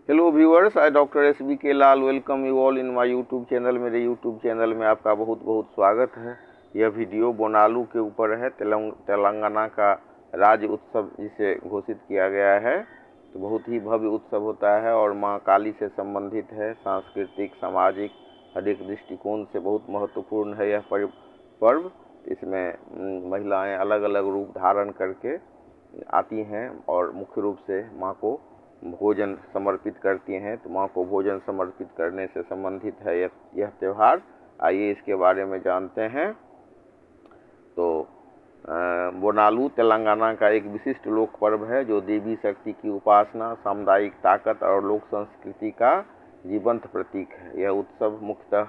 Hello viewers, I doctor SBK Lal welcome you all in my YouTube channel. मेरे YouTube channel में आपका बहुत बहुत स्वागत है। यह वीडियो बोनालू के ऊपर है। तेलंगाना का राज्य उत्सव जिसे घोषित किया गया है, तो बहुत ही भव्य उत्सव होता है और माँ काली से संबंधित है। सांस्कृतिक, सामाजिक हर एक दृष्टिकोण से बहुत महत्वपूर्ण है यह पर्व। इसमें महिलाएं अलग अलग रूप धारण करके आती हैं और मुख्य रूप से माँ को भोजन समर्पित करती हैं। तो माँ को भोजन समर्पित करने से संबंधित है यह त्यौहार। आइए इसके बारे में जानते हैं। तो बोनालू तेलंगाना का एक विशिष्ट लोक पर्व है जो देवी शक्ति की उपासना, सामुदायिक ताकत और लोक संस्कृति का जीवंत प्रतीक है। यह उत्सव मुख्यतः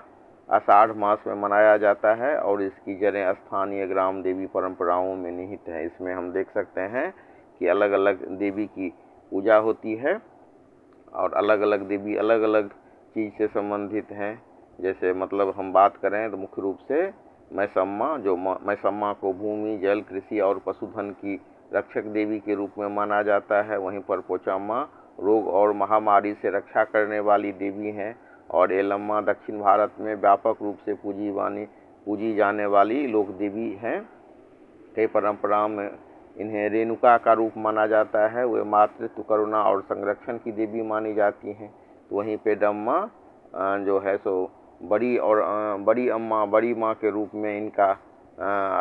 आषाढ़ मास में मनाया जाता है और इसकी जड़ें स्थानीय ग्राम देवी परंपराओं में निहित है। इसमें हम देख सकते हैं कि अलग अलग देवी की पूजा होती है और अलग अलग देवी अलग अलग चीज़ से संबंधित हैं। जैसे मतलब हम बात करें तो मुख्य रूप से मैसम्मा, जो मैसम्मा को भूमि, जल, कृषि और पशुधन की रक्षक देवी के रूप में माना जाता है। वहीं पर पोचम्मा रोग और महामारी से रक्षा करने वाली देवी हैं और एलम्मा दक्षिण भारत में व्यापक रूप से पूजी जाने वाली लोक देवी हैं। कई परंपराओं में इन्हें रेणुका का रूप माना जाता है। वे मातृत्व, करुणा और संरक्षण की देवी मानी जाती हैं। तो वहीं पे डम्मा जो है सो बड़ी अम्मा, बड़ी माँ के रूप में इनका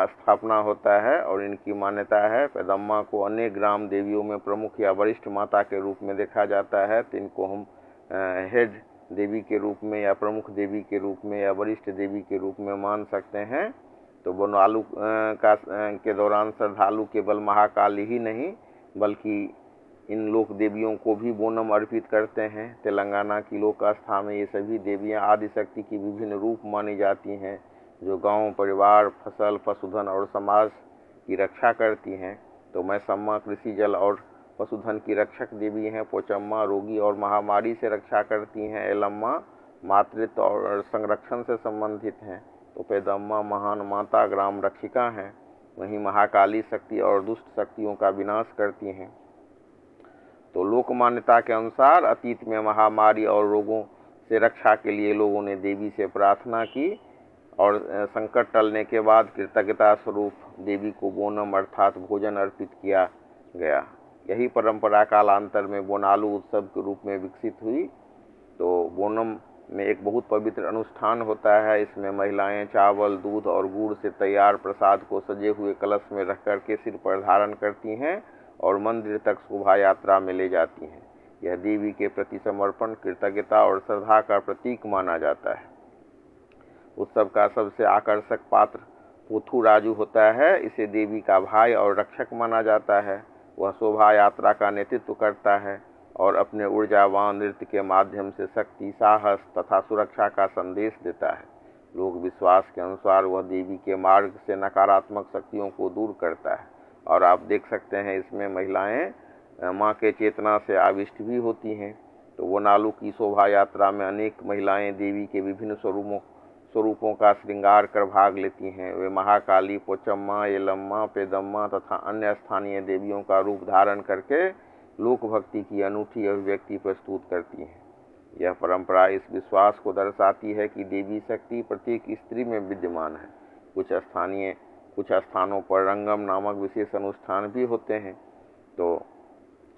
स्थापना होता है और इनकी मान्यता है। पेदम्मा को अनेक ग्राम देवियों में प्रमुख या वरिष्ठ माता के रूप में देखा जाता है। तो इनको हम हेड देवी के रूप में या प्रमुख देवी के रूप में या वरिष्ठ देवी के रूप में मान सकते हैं। तो बोनालू के दौरान श्रद्धालु केवल महाकाली ही नहीं बल्कि इन लोक देवियों को भी बोनम अर्पित करते हैं। तेलंगाना की लोक आस्था में ये सभी देवियां आदिशक्ति की विभिन्न रूप मानी जाती हैं जो गांव, परिवार, फसल, पशुधन और समाज की रक्षा करती हैं। तो मैसम्मा कृषि, जल और पशुधन की रक्षक देवी हैं। पोचम्मा रोगी और महामारी से रक्षा करती हैं। एलम्मा मातृत्व और संरक्षण से संबंधित हैं। तो पेदम्मा महान माता, ग्राम रक्षिका हैं। वहीं महाकाली शक्ति और दुष्ट शक्तियों का विनाश करती हैं। तो लोक मान्यता के अनुसार अतीत में महामारी और रोगों से रक्षा के लिए लोगों ने देवी से प्रार्थना की और संकट टलने के बाद कृतज्ञता स्वरूप देवी को बोनम अर्थात भोजन अर्पित किया गया। यही परंपरा कालांतर में बोनालू उत्सव के रूप में विकसित हुई। तो बोनम में एक बहुत पवित्र अनुष्ठान होता है। इसमें महिलाएं चावल, दूध और गुड़ से तैयार प्रसाद को सजे हुए कलश में रख करके सिर पर धारण करती हैं और मंदिर तक शोभा यात्रा में ले जाती हैं। यह देवी के प्रति समर्पण, कृतज्ञता और श्रद्धा का प्रतीक माना जाता है। उत्सव का सबसे आकर्षक पात्र पोथू राजू होता है। इसे देवी का भाई और रक्षक माना जाता है। वह शोभा यात्रा का नेतृत्व करता है और अपने ऊर्जावान नृत्य के माध्यम से शक्ति, साहस तथा सुरक्षा का संदेश देता है। लोक विश्वास के अनुसार वह देवी के मार्ग से नकारात्मक शक्तियों को दूर करता है। और आप देख सकते हैं इसमें महिलाएं माँ के चेतना से आविष्ट भी होती हैं। तो बोनालू की शोभा यात्रा में अनेक महिलाएं देवी के विभिन्न स्वरूपों का श्रृंगार कर भाग लेती हैं। वे महाकाली, पोचम्मा, एलम्मा, पेदम्मा तथा अन्य स्थानीय देवियों का रूप धारण करके लोक भक्ति की अनूठी अभिव्यक्ति प्रस्तुत करती हैं। यह परंपरा इस विश्वास को दर्शाती है कि देवी शक्ति प्रत्येक स्त्री में विद्यमान है। कुछ स्थानों पर रंगम नामक विशेष अनुष्ठान भी होते हैं। तो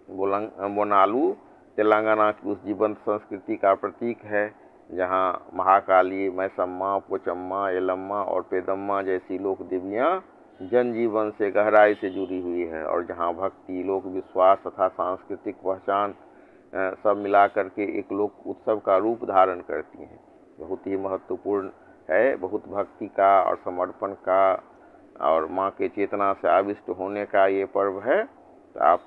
बोनालू तेलंगाना की उस जीवंत संस्कृति का प्रतीक है जहाँ महाकाली, मैसम्मा, पोचम्मा, एलम्मा और पेदम्मा जैसी लोक देवियाँ जनजीवन से गहराई से जुड़ी हुई है और जहाँ भक्ति, लोक विश्वास तथा सांस्कृतिक पहचान सब मिला करके एक लोक उत्सव का रूप धारण करती हैं। बहुत ही महत्वपूर्ण है। बहुत भक्ति का और समर्पण का और माँ के चेतना से आविष्ट होने का ये पर्व है। तो आप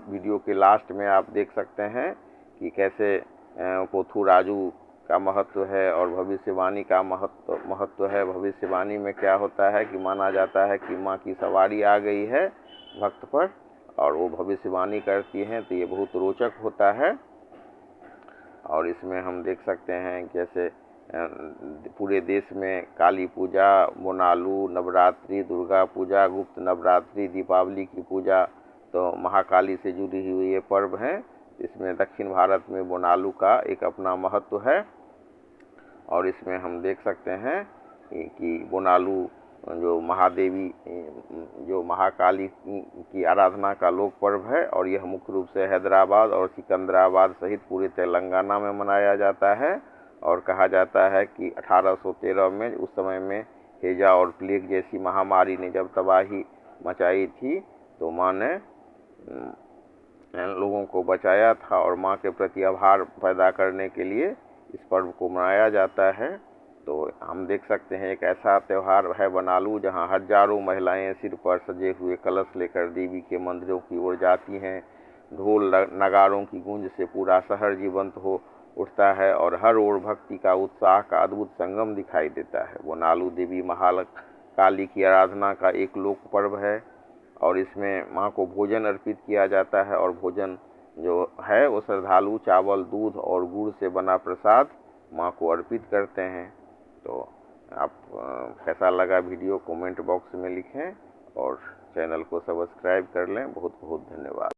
वीडियो के लास्ट में आप देख सकते हैं कि कैसे पोथू राजू का महत्व है और भविष्यवाणी का महत्व है। भविष्यवाणी में क्या होता है कि माना जाता है कि माँ की सवारी आ गई है भक्त पर और वो भविष्यवाणी करती हैं। तो ये बहुत रोचक होता है। और इसमें हम देख सकते हैं कैसे पूरे देश में काली पूजा, बोनालू, नवरात्रि, दुर्गा पूजा, गुप्त नवरात्रि, दीपावली की पूजा तो महाकाली से जुड़ी हुई ये पर्व है। इसमें दक्षिण भारत में बोनालू का एक अपना महत्व है और इसमें हम देख सकते हैं कि बोनालू जो महादेवी जो महाकाली की आराधना का लोक पर्व है और यह मुख्य रूप से हैदराबाद और सिकंदराबाद सहित पूरे तेलंगाना में मनाया जाता है। और कहा जाता है कि 1813 में उस समय में हैजा और प्लेग जैसी महामारी ने जब तबाही मचाई थी तो माँ ने लोगों को बचाया था और माँ के प्रति आभार पैदा करने के लिए इस पर्व को मनाया जाता है। तो हम देख सकते हैं एक ऐसा त्यौहार है बोनालू जहां हजारों महिलाएं सिर पर सजे हुए कलश लेकर देवी के मंदिरों की ओर जाती हैं। ढोल नगाड़ों की गूंज से पूरा शहर जीवंत हो उठता है और हर ओर भक्ति का उत्साह का अद्भुत संगम दिखाई देता है। बोनालू देवी महाकाली की आराधना का एक लोक पर्व है और इसमें माँ को भोजन अर्पित किया जाता है और भोजन जो है वो श्रद्धालु चावल दूध और गुड़ से बना प्रसाद माँ को अर्पित करते हैं। तो आप कैसा लगा वीडियो कमेंट बॉक्स में लिखें और चैनल को सब्सक्राइब कर लें। बहुत बहुत धन्यवाद।